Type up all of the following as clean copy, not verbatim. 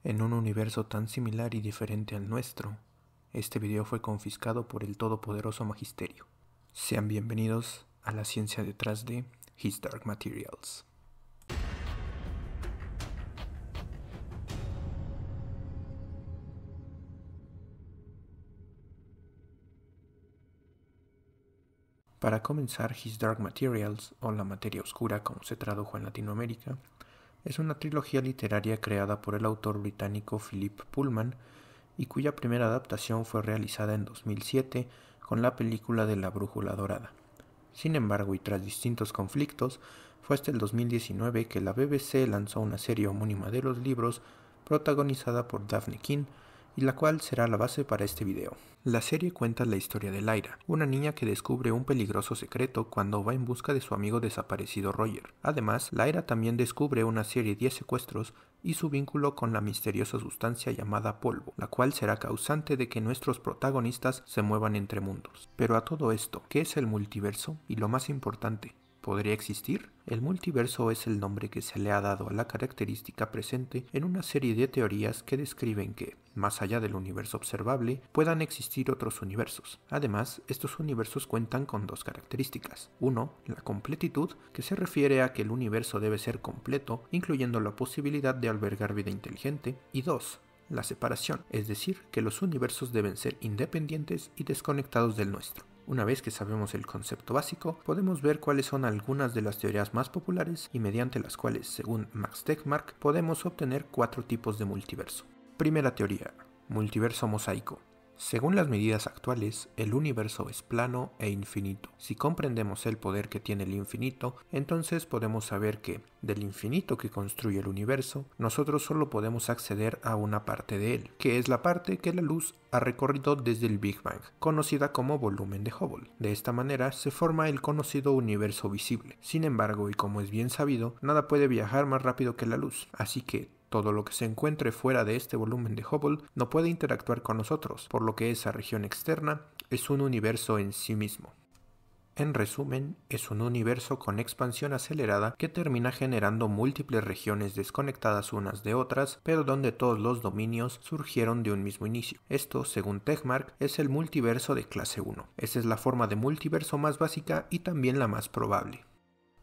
En un universo tan similar y diferente al nuestro, este video fue confiscado por el todopoderoso Magisterio. Sean bienvenidos a la ciencia detrás de His Dark Materials. Para comenzar, His Dark Materials, o La Materia Oscura como se tradujo en Latinoamérica, es una trilogía literaria creada por el autor británico Philip Pullman y cuya primera adaptación fue realizada en 2007 con la película de La Brújula Dorada. Sin embargo, y tras distintos conflictos, fue hasta el 2019 que la BBC lanzó una serie homónima de los libros protagonizada por Daphne King, y la cual será la base para este video. La serie cuenta la historia de Lyra, una niña que descubre un peligroso secreto cuando va en busca de su amigo desaparecido Roger. Además, Lyra también descubre una serie de secuestros y su vínculo con la misteriosa sustancia llamada polvo, la cual será causante de que nuestros protagonistas se muevan entre mundos. Pero a todo esto, ¿qué es el multiverso? Y lo más importante, ¿podría existir? El multiverso es el nombre que se le ha dado a la característica presente en una serie de teorías que describen que, más allá del universo observable, puedan existir otros universos. Además, estos universos cuentan con dos características. Uno, la completitud, que se refiere a que el universo debe ser completo, incluyendo la posibilidad de albergar vida inteligente. Y dos, la separación, es decir, que los universos deben ser independientes y desconectados del nuestro. Una vez que sabemos el concepto básico, podemos ver cuáles son algunas de las teorías más populares y mediante las cuales, según Max Tegmark, podemos obtener 4 tipos de multiverso. Primera teoría: multiverso mosaico. Según las medidas actuales, el universo es plano e infinito. Si comprendemos el poder que tiene el infinito, entonces podemos saber que, del infinito que construye el universo, nosotros solo podemos acceder a una parte de él, que es la parte que la luz ha recorrido desde el Big Bang, conocida como volumen de Hubble. De esta manera se forma el conocido universo visible. Sin embargo, y como es bien sabido, nada puede viajar más rápido que la luz, así que todo lo que se encuentre fuera de este volumen de Hubble no puede interactuar con nosotros, por lo que esa región externa es un universo en sí mismo. En resumen, es un universo con expansión acelerada que termina generando múltiples regiones desconectadas unas de otras, pero donde todos los dominios surgieron de un mismo inicio. Esto, según Tegmark, es el multiverso de clase 1. Esa es la forma de multiverso más básica y también la más probable.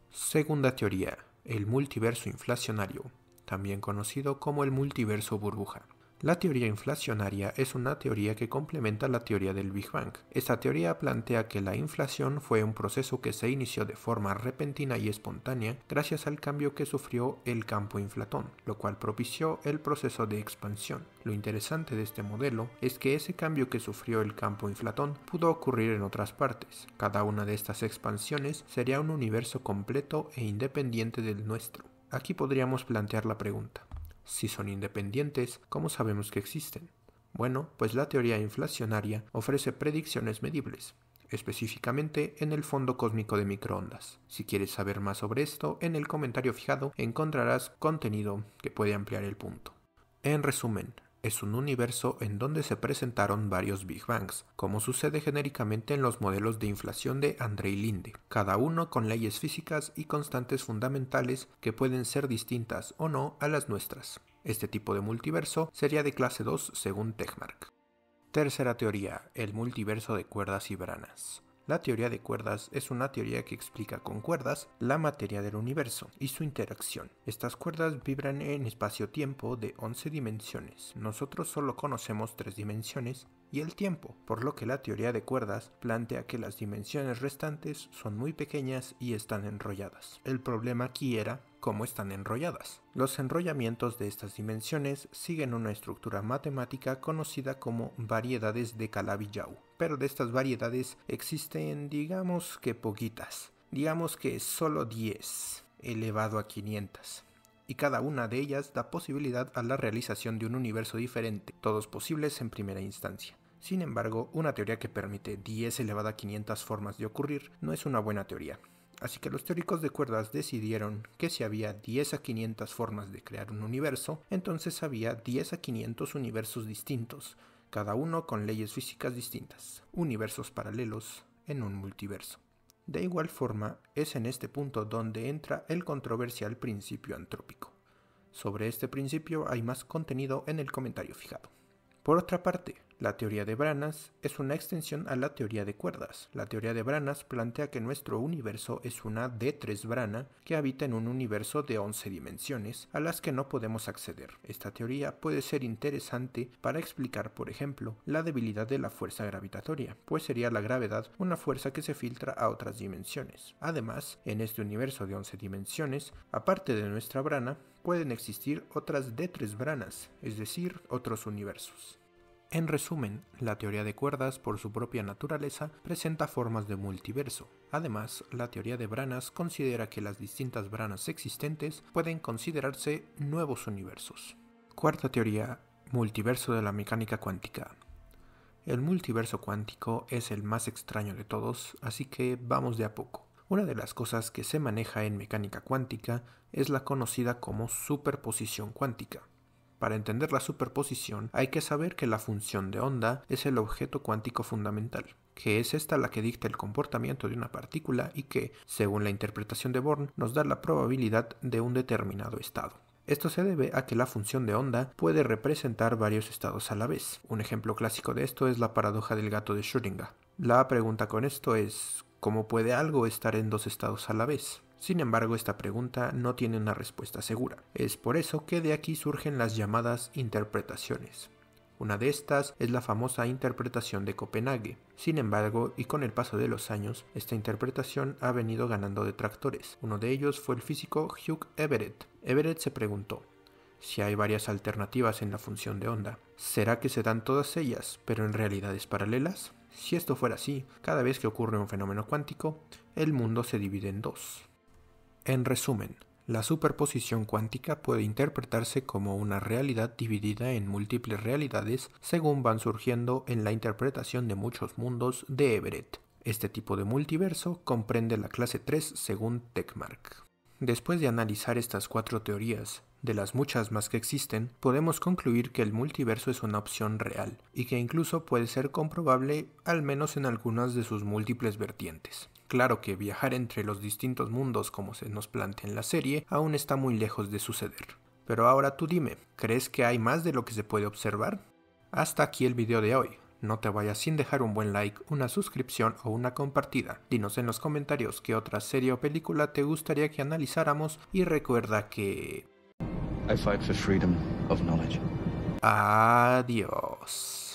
Segunda teoría: el multiverso inflacionario, también conocido como el multiverso burbuja. La teoría inflacionaria es una teoría que complementa la teoría del Big Bang. Esta teoría plantea que la inflación fue un proceso que se inició de forma repentina y espontánea gracias al cambio que sufrió el campo inflatón, lo cual propició el proceso de expansión. Lo interesante de este modelo es que ese cambio que sufrió el campo inflatón pudo ocurrir en otras partes. Cada una de estas expansiones sería un universo completo e independiente del nuestro. Aquí podríamos plantear la pregunta: si son independientes, ¿cómo sabemos que existen? Bueno, pues la teoría inflacionaria ofrece predicciones medibles, específicamente en el fondo cósmico de microondas. Si quieres saber más sobre esto, en el comentario fijado encontrarás contenido que puede ampliar el punto. En resumen, es un universo en donde se presentaron varios Big Bangs, como sucede genéricamente en los modelos de inflación de Andrei Linde, cada uno con leyes físicas y constantes fundamentales que pueden ser distintas o no a las nuestras. Este tipo de multiverso sería de clase 2 según Tegmark. Tercera teoría: el multiverso de cuerdas y branas. La teoría de cuerdas es una teoría que explica con cuerdas la materia del universo y su interacción. Estas cuerdas vibran en espacio-tiempo de 11 dimensiones. Nosotros solo conocemos 3 dimensiones y el tiempo, por lo que la teoría de cuerdas plantea que las dimensiones restantes son muy pequeñas y están enrolladas. El problema aquí era cómo están enrolladas. Los enrollamientos de estas dimensiones siguen una estructura matemática conocida como variedades de Calabi-Yau, pero de estas variedades existen, digamos que poquitas, digamos que solo 10 elevado a 500. Y cada una de ellas da posibilidad a la realización de un universo diferente, todos posibles en primera instancia. Sin embargo, una teoría que permite 10 elevado a 500 formas de ocurrir no es una buena teoría. Así que los teóricos de cuerdas decidieron que si había 10 a 500 formas de crear un universo, entonces había 10 a 500 universos distintos, cada uno con leyes físicas distintas, universos paralelos en un multiverso. De igual forma, es en este punto donde entra el controversial principio antrópico. Sobre este principio hay más contenido en el comentario fijado. Por otra parte, la teoría de branas es una extensión a la teoría de cuerdas. La teoría de branas plantea que nuestro universo es una D3 brana que habita en un universo de 11 dimensiones a las que no podemos acceder. Esta teoría puede ser interesante para explicar, por ejemplo, la debilidad de la fuerza gravitatoria, pues sería la gravedad una fuerza que se filtra a otras dimensiones. Además, en este universo de 11 dimensiones, aparte de nuestra brana, pueden existir otras D3 branas, es decir, otros universos. En resumen, la teoría de cuerdas, por su propia naturaleza, presenta formas de multiverso. Además, la teoría de branas considera que las distintas branas existentes pueden considerarse nuevos universos. Cuarta teoría, multiverso de la mecánica cuántica. El multiverso cuántico es el más extraño de todos, así que vamos de a poco. Una de las cosas que se maneja en mecánica cuántica es la conocida como superposición cuántica. Para entender la superposición hay que saber que la función de onda es el objeto cuántico fundamental, que es esta la que dicta el comportamiento de una partícula y que, según la interpretación de Born, nos da la probabilidad de un determinado estado. Esto se debe a que la función de onda puede representar varios estados a la vez. Un ejemplo clásico de esto es la paradoja del gato de Schrödinger. La pregunta con esto es, ¿cómo puede algo estar en dos estados a la vez? Sin embargo, esta pregunta no tiene una respuesta segura. Es por eso que de aquí surgen las llamadas interpretaciones. Una de estas es la famosa interpretación de Copenhague. Sin embargo, y con el paso de los años, esta interpretación ha venido ganando detractores. Uno de ellos fue el físico Hugh Everett. Everett se preguntó, si hay varias alternativas en la función de onda, ¿será que se dan todas ellas, pero en realidades paralelas? Si esto fuera así, cada vez que ocurre un fenómeno cuántico, el mundo se divide en dos. En resumen, la superposición cuántica puede interpretarse como una realidad dividida en múltiples realidades según van surgiendo en la interpretación de muchos mundos de Everett. Este tipo de multiverso comprende la clase 3 según Tekmark. Después de analizar estas 4 teorías, de las muchas más que existen, podemos concluir que el multiverso es una opción real y que incluso puede ser comprobable al menos en algunas de sus múltiples vertientes. Claro que viajar entre los distintos mundos como se nos plantea en la serie aún está muy lejos de suceder. Pero ahora tú dime, ¿crees que hay más de lo que se puede observar? Hasta aquí el video de hoy. No te vayas sin dejar un buen like, una suscripción o una compartida. Dinos en los comentarios qué otra serie o película te gustaría que analizáramos y recuerda que... I fight for freedom of knowledge. Adiós.